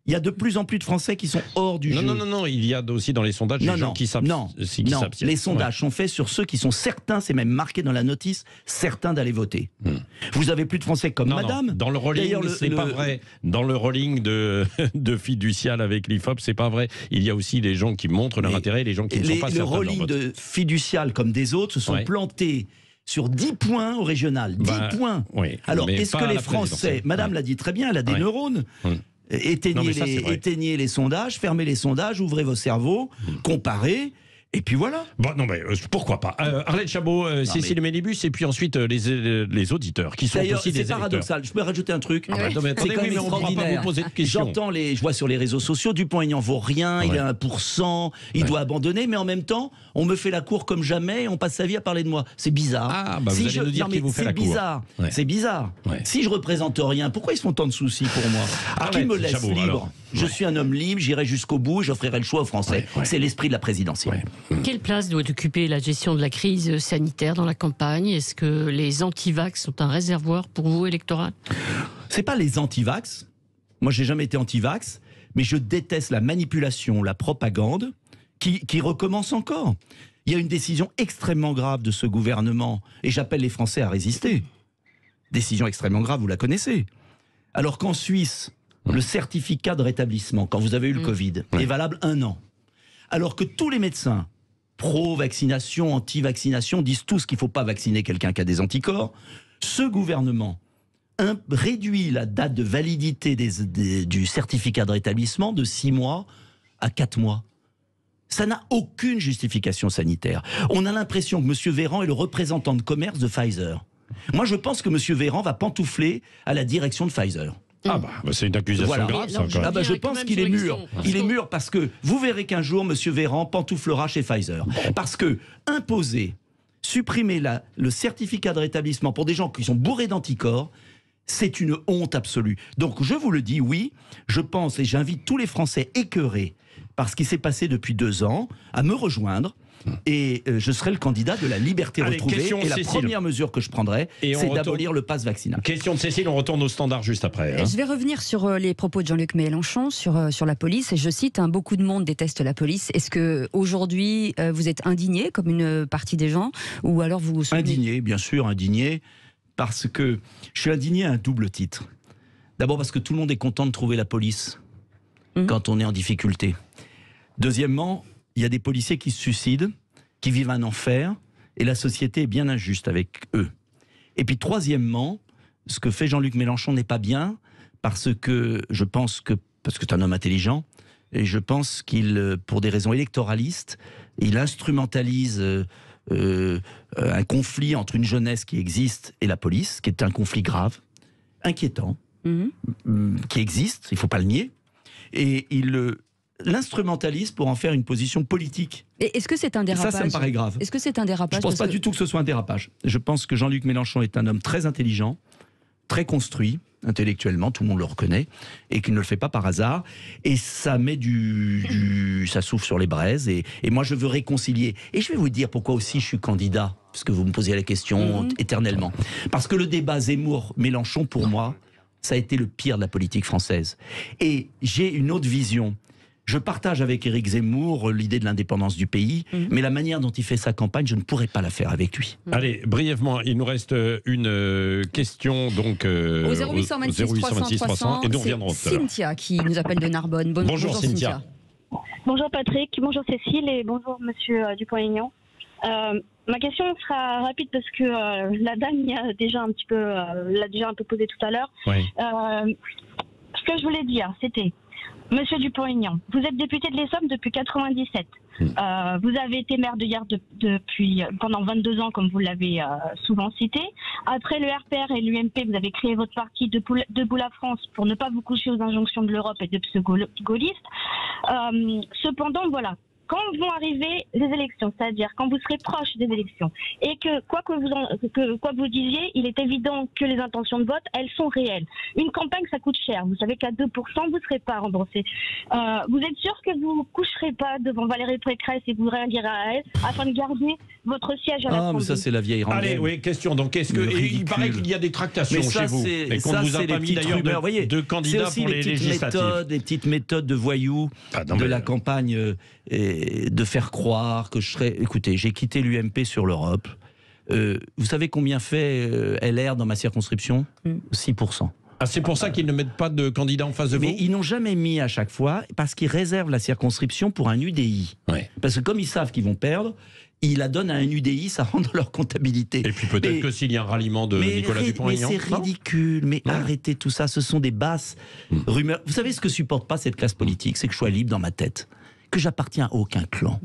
Il y a de plus en plus de Français qui sont hors du jeu. Non, il y a aussi dans les sondages des gens qui s'abstiennent. Non, les sondages sont faits sur ceux qui sont certains, c'est même marqué dans la notice, certains d'aller voter. Vous avez plus de Français comme Madame. Dans le rolling, c'est pas vrai. Dans le rolling de fiducial avec l'IFOP, c'est pas vrai. Il y a aussi des gens qui montrent leur intérêt et les gens qui ne sont pas certains. Le rolling de fiducial comme des autres se sont plantés sur 10 points au régional. 10 points. Alors, est-ce que les Français, Madame l'a dit très bien, elle a des neurones. Éteignez les sondages, fermez les sondages, ouvrez vos cerveaux, comparez, et puis voilà. Pourquoi pas. Arlette Chabot, Cécile Ménibus, et puis ensuite les auditeurs, qui sont aussi des électeurs. C'est paradoxal, je peux rajouter un truc. C'est quand même extraordinaire. Je vois sur les réseaux sociaux, Dupont-Aignan vaut rien, il est à 1%, il doit abandonner, mais en même temps, on me fait la cour comme jamais, et on passe sa vie à parler de moi. C'est bizarre. Vous allez nous dire qui vous fait la cour. C'est bizarre. Si je représente rien, pourquoi ils se font tant de soucis pour moi? Qui me laisse libre? Je suis un homme libre, j'irai jusqu'au bout, j'offrirai le choix aux Français. C'est l'esprit de la présidentielle. Quelle place doit occuper la gestion de la crise sanitaire dans la campagne? Est-ce que les anti-vax sont un réservoir pour vous, électoral? C'est pas les anti-vax. Moi, j'ai jamais été anti-vax, mais je déteste la manipulation, la propagande qui recommence encore. Il y a une décision extrêmement grave de ce gouvernement, et j'appelle les Français à résister. Décision extrêmement grave, vous la connaissez. Alors qu'en Suisse, le certificat de rétablissement, quand vous avez eu le Covid, est valable 1 an. Alors que tous les médecins, pro-vaccination, anti-vaccination, disent tous qu'il ne faut pas vacciner quelqu'un qui a des anticorps, ce gouvernement réduit la date de validité du certificat de rétablissement de 6 mois à 4 mois. Ça n'a aucune justification sanitaire. On a l'impression que M. Véran est le représentant de commerce de Pfizer. Moi, je pense que M. Véran va pantoufler à la direction de Pfizer. Ah bah, c'est une accusation grave, ça. Ah bah, je pense qu'il est mûr. Il est mûr parce que vous verrez qu'un jour, M. Véran pantouflera chez Pfizer. Parce que imposer, supprimer le certificat de rétablissement pour des gens qui sont bourrés d'anticorps, c'est une honte absolue. Donc je vous le dis, oui, je pense, et j'invite tous les Français écœurés par ce qui s'est passé depuis 2 ans, à me rejoindre. Et je serai le candidat de la liberté retrouvée. Et la première mesure que je prendrai, c'est d'abolir le pass vaccinal. Question de Cécile, on retourne au standard juste après. Je vais revenir sur les propos de Jean-Luc Mélenchon sur la police. Et je cite, beaucoup de monde déteste la police. Est-ce qu'aujourd'hui, vous êtes indigné, comme une partie des gens, ou alors vous... Indigné, bien sûr, indigné, parce que je suis indigné à un double titre. D'abord parce que tout le monde est content de trouver la police quand on est en difficulté. Deuxièmement, il y a des policiers qui se suicident, qui vivent un enfer, et la société est bien injuste avec eux. Et puis troisièmement, ce que fait Jean-Luc Mélenchon n'est pas bien, parce que c'est un homme intelligent, et je pense qu'il, pour des raisons électoralistes, il instrumentalise un conflit entre une jeunesse qui existe et la police, qui est un conflit grave, inquiétant, qui existe, il ne faut pas le nier, et il l'instrumentalise pour en faire une position politique. Et est-ce que c'est un dérapage ? Ça me paraît grave. Est-ce que c'est un dérapage ? Je ne pense pas du tout que ce soit un dérapage. Je pense que Jean-Luc Mélenchon est un homme très intelligent, très construit, intellectuellement, tout le monde le reconnaît, et qu'il ne le fait pas par hasard. Et ça met ça souffle sur les braises. Et moi, je veux réconcilier. Et je vais vous dire pourquoi aussi je suis candidat, parce que vous me posiez la question éternellement. Parce que le débat Zemmour-Mélenchon, pour moi, ça a été le pire de la politique française. Et j'ai une autre vision. Je partage avec Éric Zemmour l'idée de l'indépendance du pays, mais la manière dont il fait sa campagne, je ne pourrais pas la faire avec lui. Allez, brièvement, il nous reste une question donc au 0826 300, et nous reviendrons. Cynthia qui nous appelle de Narbonne. Bonjour Cynthia. Bonjour Patrick, bonjour Cécile et bonjour Monsieur Dupont-Aignan. Ma question sera rapide parce que la dame l'a déjà un peu posé tout à l'heure. Oui. Ce que je voulais dire, c'était Monsieur Dupont-Aignan, vous êtes député de l'Essonne depuis 1997. Vous avez été maire de Hyères pendant 22 ans, comme vous l'avez souvent cité. Après le RPR et l'UMP, vous avez créé votre parti Debout la France pour ne pas vous coucher aux injonctions de l'Europe et de pseudo-gaullistes. Cependant, voilà. Quand vont arriver les élections, c'est-à-dire quand vous serez proche des élections, et que quoi que vous disiez, il est évident que les intentions de vote, elles sont réelles. Une campagne, ça coûte cher. Vous savez qu'à 2%, vous ne serez pas remboursé. Vous êtes sûr que vous ne coucherez pas devant Valérie Pécresse et vous ralliérez à elle afin de garder votre siège à l'Assemblée? Mais ça, c'est la vieille rengaine. Allez, oui, question. Donc, il paraît qu'il y a des tractations chez vous. Et qu'on ne vous a pas mis d'ailleurs de candidats pour les législatives. Les petites méthodes de voyous de la campagne. De faire croire que je serais... Écoutez, j'ai quitté l'UMP sur l'Europe. Vous savez combien fait LR dans ma circonscription ? 6%. Ah, c'est pour ça qu'ils ne mettent pas de candidat en face de vous ? Mais ils n'ont jamais mis à chaque fois, parce qu'ils réservent la circonscription pour un UDI. Ouais. Parce que comme ils savent qu'ils vont perdre, ils la donnent à un UDI, ça rentre dans leur comptabilité. Et puis peut-être que s'il y a un ralliement de Nicolas Dupont-Aignan. Mais c'est ridicule, mais arrêtez tout ça, ce sont des basses rumeurs. Vous savez ce que supporte pas cette classe politique ? C'est que je sois libre dans ma tête. Que j'appartiens à aucun clan.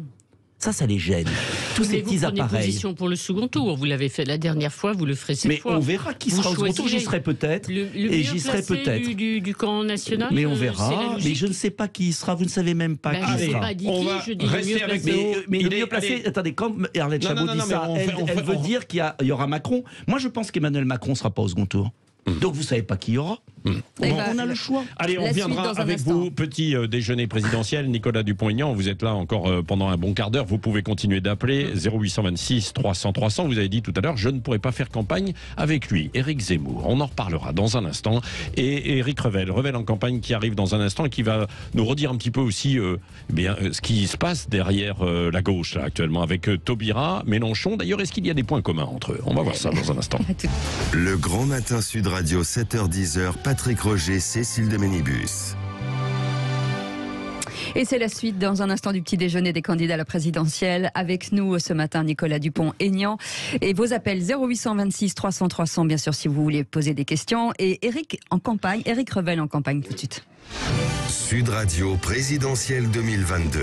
Ça les gêne. Tous ces petits appareils. Vous prenez position pour le second tour. Vous l'avez fait la dernière fois, vous le ferez cette fois. Mais on verra qui sera au second tour. J'y serai peut-être. Et j'y serai peut-être. Du camp national. Mais on verra. Mais je ne sais pas qui y sera. Vous ne savez même pas qui sera. On va rester avec mais le mieux placé. Attendez, quand Arlette Chabot dit ça, elle veut dire qu'il y aura Macron. Moi, je pense qu'Emmanuel Macron ne sera pas au second tour. Donc vous ne savez pas qui y aura. On a le choix. Allez, on reviendra avec vous. Petit déjeuner présidentiel. Nicolas Dupont-Aignan, vous êtes là encore pendant un bon quart d'heure. Vous pouvez continuer d'appeler 0826 300 300. Vous avez dit tout à l'heure, je ne pourrais pas faire campagne avec lui. Éric Zemmour, on en reparlera dans un instant. Et Éric Revel en campagne qui arrive dans un instant et qui va nous redire un petit peu aussi ce qui se passe derrière la gauche là, actuellement avec Taubira, Mélenchon. D'ailleurs, est-ce qu'il y a des points communs entre eux? On va voir ça dans un instant. Le Grand Matin Sud Radio, 7h-10h, Patrick Roger, Cécile de Ménibus. Et c'est la suite dans un instant du petit déjeuner des candidats à la présidentielle. Avec nous ce matin, Nicolas Dupont-Aignan. Et vos appels 0826 300 300, bien sûr, si vous voulez poser des questions. Et Éric Revel en campagne tout de suite. Sud Radio présidentielle 2022.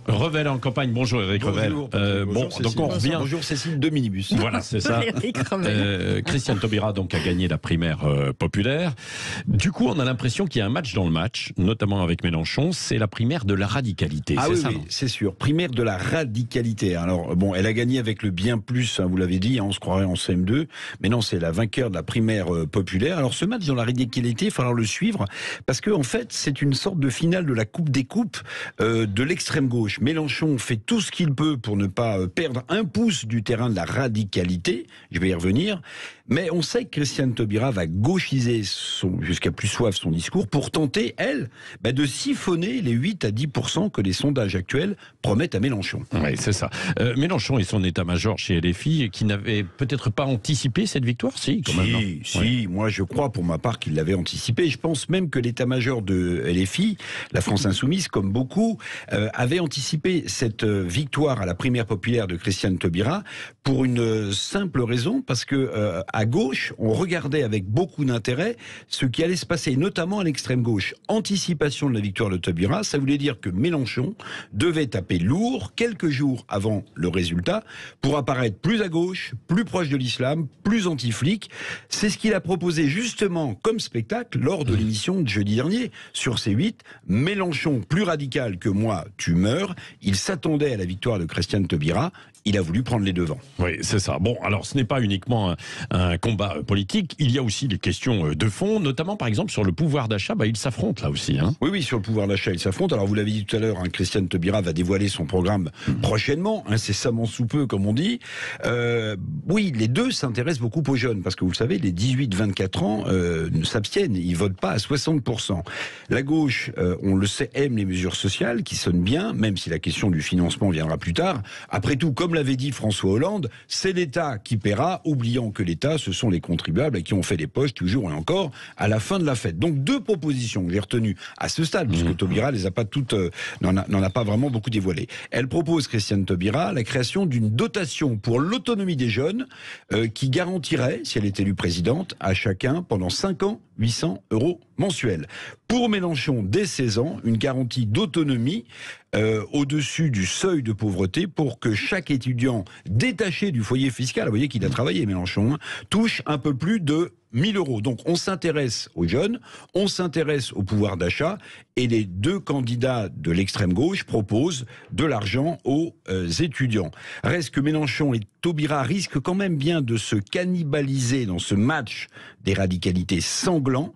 Revel en campagne. Bonjour Éric Revel. Bonjour, donc on revient. Bonjour Cécile de Minibus. Voilà, c'est ça. Christiane Taubira donc a gagné la primaire populaire. Du coup, on a l'impression qu'il y a un match dans le match, notamment avec Mélenchon. C'est la primaire de la radicalité. Ah c'est oui, ça, oui, c'est sûr. Primaire de la radicalité. Alors bon, elle a gagné avec le bien plus, hein, vous l'avez dit, hein, on se croirait en CM2. Mais non, c'est la vainqueur de la primaire populaire. Alors ce match dans la radicalité, il va falloir le suivre parce que en fait, c'est une sorte de finale de la coupe des coupes de l'extrême gauche. Mélenchon fait tout ce qu'il peut pour ne pas perdre un pouce du terrain de la radicalité, je vais y revenir, mais on sait que Christiane Taubira va gauchiser jusqu'à plus soif son discours pour tenter, elle, de siphonner les 8 à 10% que les sondages actuels promettent à Mélenchon. Oui, c'est ça. Mélenchon et son état-major chez LFI, qui n'avait peut-être pas anticipé cette victoire, si, quand même. Si, moi je crois pour ma part qu'il l'avait anticipé. Je pense même que l'état-major de LFI, la France Insoumise, comme beaucoup, avait anticipé cette victoire à la primaire populaire de Christiane Taubira pour une simple raison, parce que à gauche, on regardait avec beaucoup d'intérêt ce qui allait se passer, notamment à l'extrême gauche. Anticipation de la victoire de Taubira, ça voulait dire que Mélenchon devait taper lourd quelques jours avant le résultat pour apparaître plus à gauche, plus proche de l'islam, plus anti-flic. C'est ce qu'il a proposé justement comme spectacle lors de l'émission de jeudi dernier sur C8. Mélenchon plus radical que moi, tu meurs. Il s'attendait à la victoire de Christiane Taubira. Il a voulu prendre les devants. Oui, c'est ça. Bon, alors ce n'est pas uniquement un combat politique, il y a aussi des questions de fond, notamment par exemple sur le pouvoir d'achat, ils s'affrontent là aussi. Hein. Oui, sur le pouvoir d'achat, ils s'affrontent. Alors vous l'avez dit tout à l'heure, Christiane Taubira va dévoiler son programme prochainement, incessamment sous peu, comme on dit. Oui, les deux s'intéressent beaucoup aux jeunes, parce que vous le savez, les 18-24 ans s'abstiennent, ils votent pas à 60%. La gauche, on le sait, aime les mesures sociales, qui sonnent bien, même si la question du financement viendra plus tard. Après tout, comme l'avait dit François Hollande, c'est l'État qui paiera, oubliant que l'État, ce sont les contribuables qui ont fait les poches toujours et encore à la fin de la fête. Donc deux propositions que j'ai retenues à ce stade, puisque Taubira les a pas toutes, n'en a pas vraiment beaucoup dévoilées. Elle propose, Christiane Taubira, la création d'une dotation pour l'autonomie des jeunes qui garantirait, si elle est élue présidente, à chacun pendant 5 ans 800 € mensuels. Pour Mélenchon, dès 16 ans, une garantie d'autonomie au-dessus du seuil de pauvreté pour que chaque étudiant détaché du foyer fiscal, vous voyez qu'il a travaillé Mélenchon, touche un peu plus de 1000 €. Donc on s'intéresse aux jeunes, on s'intéresse au pouvoir d'achat, et les deux candidats de l'extrême gauche proposent de l'argent aux étudiants. Reste que Mélenchon et Taubira risquent quand même bien de se cannibaliser dans ce match des radicalités sanglant.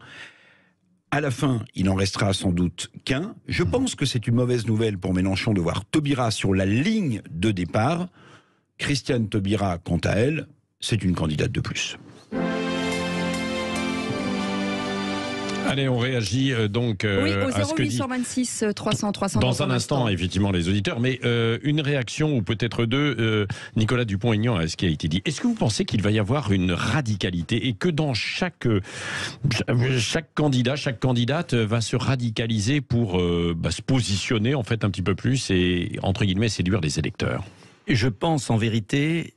À la fin, il n'en restera sans doute qu'un. Je pense que c'est une mauvaise nouvelle pour Mélenchon de voir Taubira sur la ligne de départ. Christiane Taubira, quant à elle, c'est une candidate de plus. Allez, on réagit donc oui, au à ce que dit 0826 300 300 dans un instant, effectivement, les auditeurs. Mais une réaction, ou peut-être deux, Nicolas Dupont-Aignan, à ce qui a été dit. Est-ce que vous pensez qu'il va y avoir une radicalité et que dans chaque candidat, chaque candidate va se radicaliser pour se positionner en fait un petit peu plus et, entre guillemets, séduire les électeurs? Je pense en vérité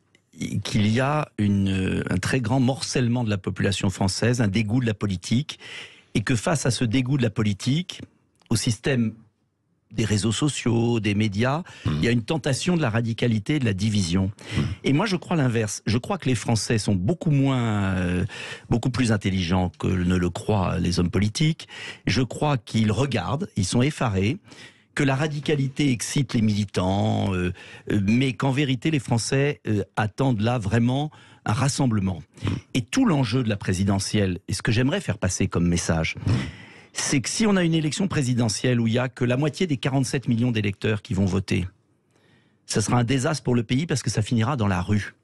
qu'il y a un très grand morcellement de la population française, un dégoût de la politique, et que face à ce dégoût de la politique, au système des réseaux sociaux, des médias, il y a une tentation de la radicalité, de la division. Et moi, je crois l'inverse. Je crois que les Français sont beaucoup plus intelligents que ne le croient les hommes politiques. Je crois qu'ils regardent, ils sont effarés, que la radicalité excite les militants, mais qu'en vérité, les Français attendent là vraiment un rassemblement. Et tout l'enjeu de la présidentielle, et ce que j'aimerais faire passer comme message, c'est que si on a une élection présidentielle où il y a que la moitié des 47 millions d'électeurs qui vont voter, ça sera un désastre pour le pays parce que ça finira dans la rue.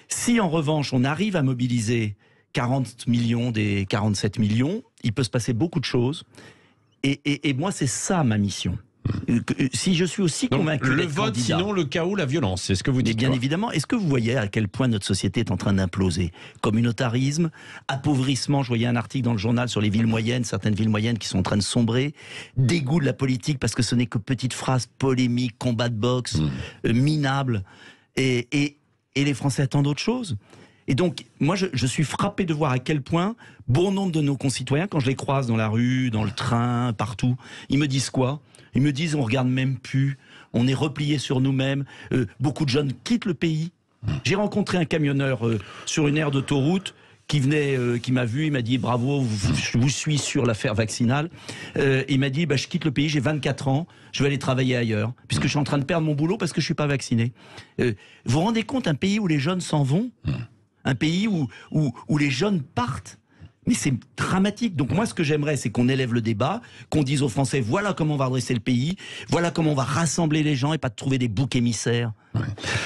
Si en revanche on arrive à mobiliser 40 millions des 47 millions, il peut se passer beaucoup de choses. Et moi, c'est ça ma mission. Si je suis aussi convaincu le d'être vote, candidat, sinon le chaos, la violence, c'est ce que vous dites. bien évidemment, est-ce que vous voyez à quel point notre société est en train d'imploser? Communautarisme, appauvrissement, je voyais un article dans le journal sur les villes moyennes, certaines villes moyennes qui sont en train de sombrer, dégoût de la politique parce que ce n'est que petites phrases polémiques, combat de boxe, minables, et les Français attendent autre chose. Et donc, moi, je suis frappé de voir à quel point bon nombre de nos concitoyens, quand je les croise dans la rue, dans le train, partout, ils me disent quoi? Ils me disent, on regarde même plus, on est replié sur nous-mêmes, beaucoup de jeunes quittent le pays. J'ai rencontré un camionneur sur une aire d'autoroute qui m'a vu, il m'a dit bravo, je vous suis sur l'affaire vaccinale. Il m'a dit, je quitte le pays, j'ai 24 ans, je vais aller travailler ailleurs, puisque je suis en train de perdre mon boulot parce que je suis pas vacciné. Vous vous rendez compte, un pays où les jeunes s'en vont, un pays où les jeunes partent? Mais c'est dramatique. Donc moi, ce que j'aimerais, c'est qu'on élève le débat, qu'on dise aux Français, voilà comment on va redresser le pays, voilà comment on va rassembler les gens et pas de trouver des boucs émissaires.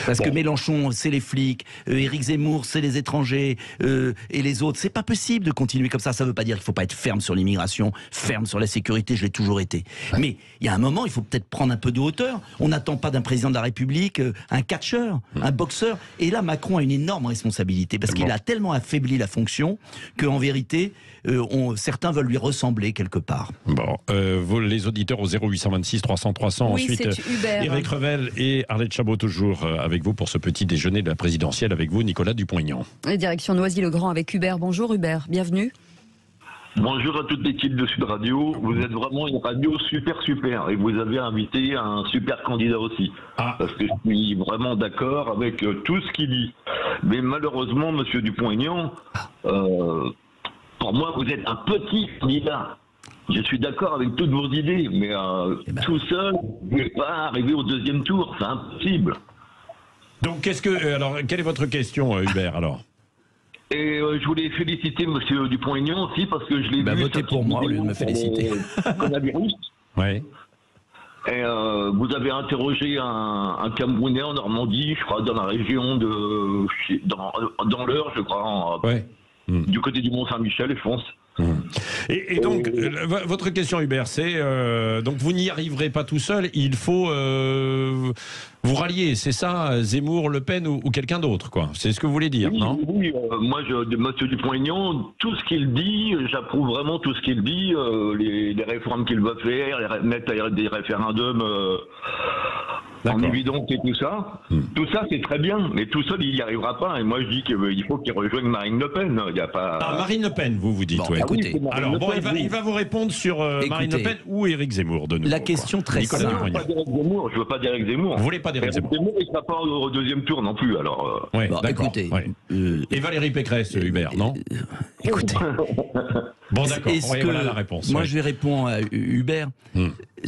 Parce que Mélenchon, c'est les flics, Éric Zemmour, c'est les étrangers, et les autres. C'est pas possible de continuer comme ça. Ça veut pas dire qu'il faut pas être ferme sur l'immigration, ferme sur la sécurité, je l'ai toujours été. Mais il y a un moment, il faut peut-être prendre un peu de hauteur. On n'attend pas d'un président de la République un catcheur, un boxeur. Et là, Macron a une énorme responsabilité, parce qu'il a tellement affaibli la fonction qu'en vérité, certains veulent lui ressembler quelque part. Bon, les auditeurs au 0826 300 300, oui, ensuite Éric Revel et Arlette Chabot toujours avec vous pour ce petit déjeuner de la présidentielle, avec vous Nicolas Dupont-Aignan. Direction Noisy-le-Grand avec Hubert. Bonjour Hubert, bienvenue. Bonjour à toute l'équipe de Sud Radio. Vous êtes vraiment une radio super et vous avez invité un super candidat aussi. Parce que je suis vraiment d'accord avec tout ce qu'il dit. Mais malheureusement, monsieur Dupont-Aignan, pour moi, vous êtes un petit candidat. Je suis d'accord avec toutes vos idées, mais tout seul, vous ne pouvez pas arriver au deuxième tour. C'est impossible. Donc, quelle est votre question, Hubert, alors? Et je voulais féliciter monsieur Dupont-Aignan aussi, parce que je l'ai vu... Votez pour moi au lieu de me féliciter. Coronavirus. Ouais. Et vous avez interrogé un Camerounais en Normandie, je crois, dans la région de... dans l'Eure, je crois, du côté du Mont-Saint-Michel, je pense. Et donc, votre question, Hubert, c'est donc vous n'y arriverez pas tout seul, il faut vous rallier, c'est ça, Zemmour, Le Pen ou quelqu'un d'autre, quoi. C'est ce que vous voulez dire, non? Oui, moi, monsieur Dupont-Aignan, tout ce qu'il dit, j'approuve vraiment tout ce qu'il dit, les réformes qu'il va faire, mettre des référendums en évidence et tout ça. Tout ça, c'est très bien, mais tout seul, il n'y arrivera pas. Et moi, je dis qu'il faut qu'il rejoigne Marine Le Pen. Il y a pas... Marine Le Pen, vous dites, bon, écoutez. Oui, alors, bon, il va vous répondre sur Marine Le Pen ou Éric Zemmour, de nouveau. La question très simple. Je ne veux pas d'Éric Zemmour. Vous voulez pas d'Éric Zemmour? Zemmour, il ne sera pas au deuxième tour non plus, alors... Écoutez... Et Valérie Pécresse, Hubert, non? Écoutez... Bon, d'accord, voilà la réponse. Moi, je vais répondre à Hubert.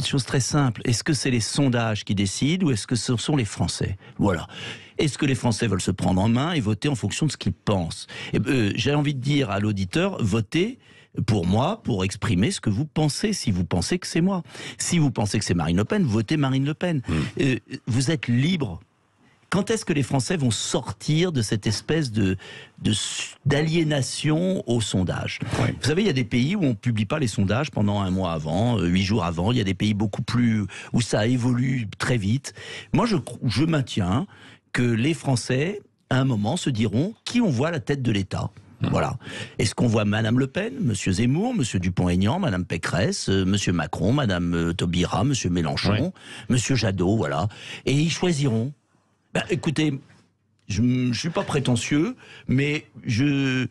Chose très simple. Est-ce que c'est les sondages qui décident ou est-ce que ce sont les Français? Voilà. Est-ce que les Français veulent se prendre en main et voter en fonction de ce qu'ils pensent? J'ai envie de dire à l'auditeur, votez pour moi, pour exprimer ce que vous pensez, si vous pensez que c'est moi. Si vous pensez que c'est Marine Le Pen, votez Marine Le Pen. Vous êtes libre. Quand est-ce que les Français vont sortir de cette espèce d'aliénation au sondage? Vous savez, il y a des pays où on ne publie pas les sondages pendant un mois avant, 8 jours avant. Il y a des pays beaucoup plus où ça évolue très vite. Moi, je maintiens que les Français, à un moment, se diront qui on voit à la tête de l'État. Voilà. Est-ce qu'on voit Madame Le Pen, Monsieur Zemmour, Monsieur Dupont-Aignan, Madame Pécresse, Monsieur Macron, Madame Taubira, Monsieur Mélenchon, Monsieur Jadot, voilà. Et ils choisiront. Écoutez, Je ne suis pas prétentieux, mais je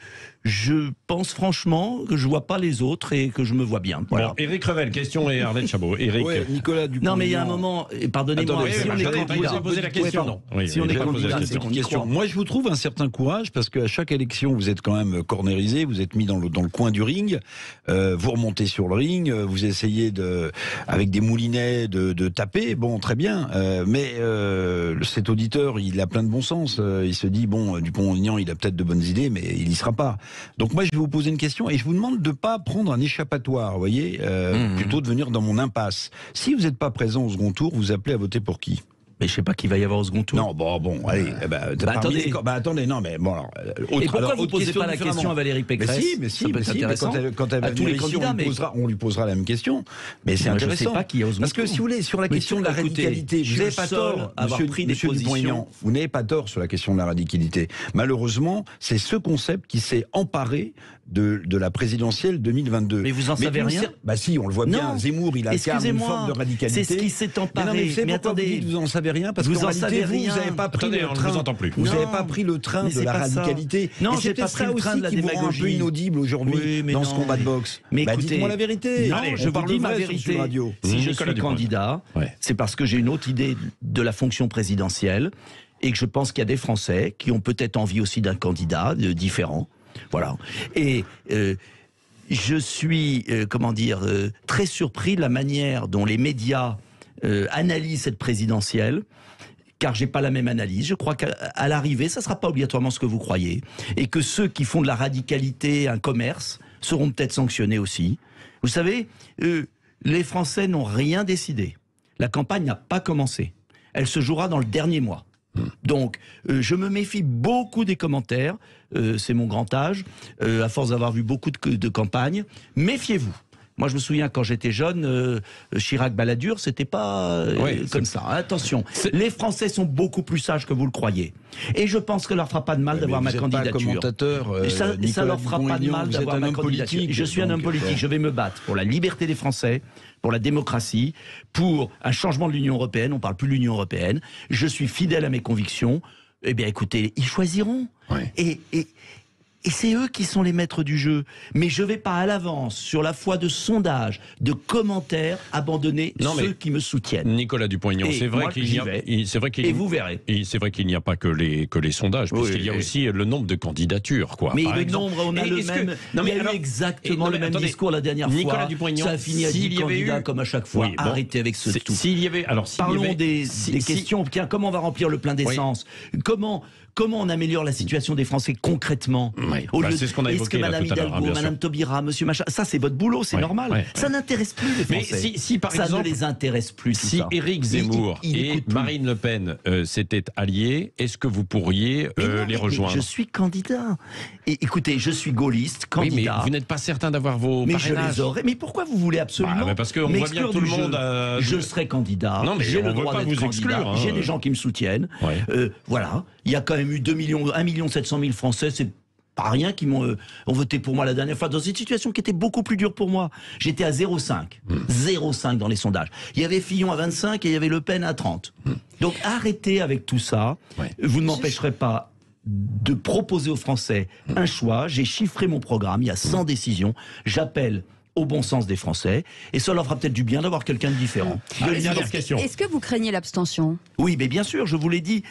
pense franchement que je vois pas les autres et que je me vois bien. Voilà. Bon, Éric Revel, question et Arlette Chabot. Éric. Ouais, Nicolas Dupont-Aignan. Non, mais il y a un moment, pardonnez-moi, Attendez, si on est candidat, poser la question. si on est candidat, c'est qu'on y croit. Moi, je vous trouve un certain courage parce qu'à chaque élection, vous êtes quand même cornérisé, vous êtes mis dans le coin du ring, vous remontez sur le ring, vous essayez avec des moulinets de taper. Bon, très bien, mais cet auditeur, il a plein de bon sens. Il se dit bon, Dupont-Aignan, il a peut-être de bonnes idées, mais il y sera pas. Donc moi, je vais vous poser une question et je vous demande de pas prendre un échappatoire, vous voyez, plutôt de venir dans mon impasse. Si vous n'êtes pas présent au second tour, vous appelez à voter pour qui? Mais je sais pas qui va y avoir au second tour. Non, bon, allez. Attendez, non, mais bon, alors. Et pourquoi vous ne posez pas la question à Valérie Pécresse? Mais si, quand elle à tous les candidats, on lui posera la même question. Mais c'est intéressant. Je ne sais pas qui est au second tour. Parce que si vous voulez, sur la question de la radicalité, vous n'avez pas tort, monsieur Dupont-Aignan, vous n'avez pas tort sur la question de la radicalité. Malheureusement, c'est ce concept qui s'est emparé de la présidentielle 2022. Mais vous en savez rien? Bah si, on le voit bien. Zemmour, il incarne une forme de radicalité. C'est ce qui s'est emparé. Mais attendez, vous en savez rien parce qu'en réalité, vous n'avez pas pris le train. Vous n'avez pas pris le train de la radicalité. Non, j'ai pas pris le train de la démagogie. Qui vous rend un peu inaudible aujourd'hui dans ce combat de boxe. Mais écoutez, dites-moi la vérité. Non, je vous dis ma vérité. Si je suis candidat, c'est parce que j'ai une autre idée de la fonction présidentielle et que je pense qu'il y a des Français qui ont peut-être envie aussi d'un candidat différent. Voilà. Et je suis, très surpris de la manière dont les médias analysent cette présidentielle, car j'ai pas la même analyse. Je crois qu'à l'arrivée, ça sera pas obligatoirement ce que vous croyez, et que ceux qui font de la radicalité un commerce seront peut-être sanctionnés aussi. Vous savez, les Français n'ont rien décidé. La campagne n'a pas commencé. Elle se jouera dans le dernier mois. Donc, je me méfie beaucoup des commentaires, c'est mon grand âge, à force d'avoir vu beaucoup de campagnes. Méfiez-vous. Moi, je me souviens, quand j'étais jeune, Chirac-Balladur, c'était pas comme ça. Attention, les Français sont beaucoup plus sages que vous le croyez. Et je pense que ça leur fera pas de mal d'avoir ma candidature. Ça leur fera pas de mal d'avoir ma candidature. Je suis un homme politique, je vais me battre pour la liberté des Français, pour la démocratie, pour un changement de l'Union européenne. On parle plus de l'Union européenne. Je suis fidèle à mes convictions. Eh bien, écoutez, ils choisiront. Et c'est eux qui sont les maîtres du jeu. Mais je ne vais pas à l'avance, sur la foi de sondages, de commentaires, abandonner ceux qui me soutiennent. Nicolas Dupont-Aignan, c'est vrai qu'il n'y a pas que les sondages, puisqu'il y a aussi le nombre de candidatures. Mais le nombre, on a le même. Il y a eu exactement le même discours la dernière fois. Ça a fini à 10 candidats comme à chaque fois. Arrêtez avec ce tout. Parlons des questions. Tiens, comment on va remplir le plein d'essence? Comment on améliore la situation des Français concrètement? C'est ce qu'on a évoqué là tout à l'heure. Est-ce que Madame Hidalgo, Madame Taubira, Monsieur Machin, ça c'est votre boulot, c'est normal. Ça n'intéresse plus les Français. Mais si par exemple, ça ne les intéresse plus. Si Éric Zemmour et Marine Le Pen s'étaient alliés, est-ce que vous pourriez les rejoindre? Je suis candidat. Et écoutez, je suis gaulliste, candidat. Oui, mais vous n'êtes pas certain d'avoir vos parrainages. Je les aurais. Mais pourquoi vous voulez absolument parce qu'on voit bien que tout le monde. Je serai candidat. Non, mais j'ai le droit d'être candidat. J'ai des gens qui me soutiennent. Voilà. Il y a quand même eu 1 700 000 Français, c'est pas rien, qui ont voté pour moi la dernière fois, dans une situation qui était beaucoup plus dure pour moi. J'étais à 0,5. 0,5 dans les sondages. Il y avait Fillon à 25 et il y avait Le Pen à 30. Donc arrêtez avec tout ça. Vous ne m'empêcherez pas de proposer aux Français un choix. J'ai chiffré mon programme, il y a 100 décisions. J'appelle au bon sens des Français, et ça leur fera peut-être du bien d'avoir quelqu'un de différent. Est-ce que vous craignez l'abstention? Oui, mais bien sûr, je vous l'ai dit.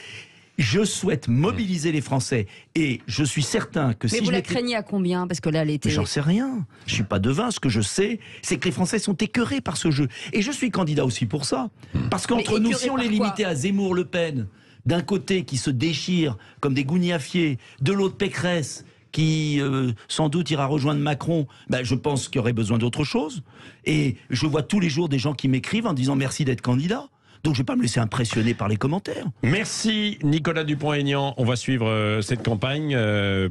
Je souhaite mobiliser les Français et je suis certain que Mais vous la craignez à combien? Parce que là, elle était... J'en sais rien. Je suis pas devin. Ce que je sais, c'est que les Français sont écœurés par ce jeu. Et je suis candidat aussi pour ça. Parce qu'entre nous, si on les limitait à Zemmour, Le Pen, d'un côté qui se déchirent comme des gougnafiers, de l'autre Pécresse, qui sans doute ira rejoindre Macron, je pense qu'il y aurait besoin d'autre chose. Et je vois tous les jours des gens qui m'écrivent en disant merci d'être candidat. Donc je ne vais pas me laisser impressionner par les commentaires. Merci Nicolas Dupont-Aignan. On va suivre cette campagne.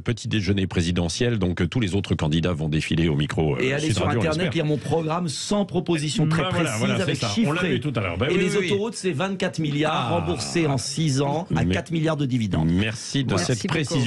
Petit déjeuner présidentiel. Donc tous les autres candidats vont défiler au micro. Et allez sur Internet, il y a mon programme sans proposition très précise avec chiffré. On l'a vu tout à l'heure. Les autoroutes, c'est 24 milliards remboursés en 6 ans à 4 milliards de dividendes. Merci de cette précision.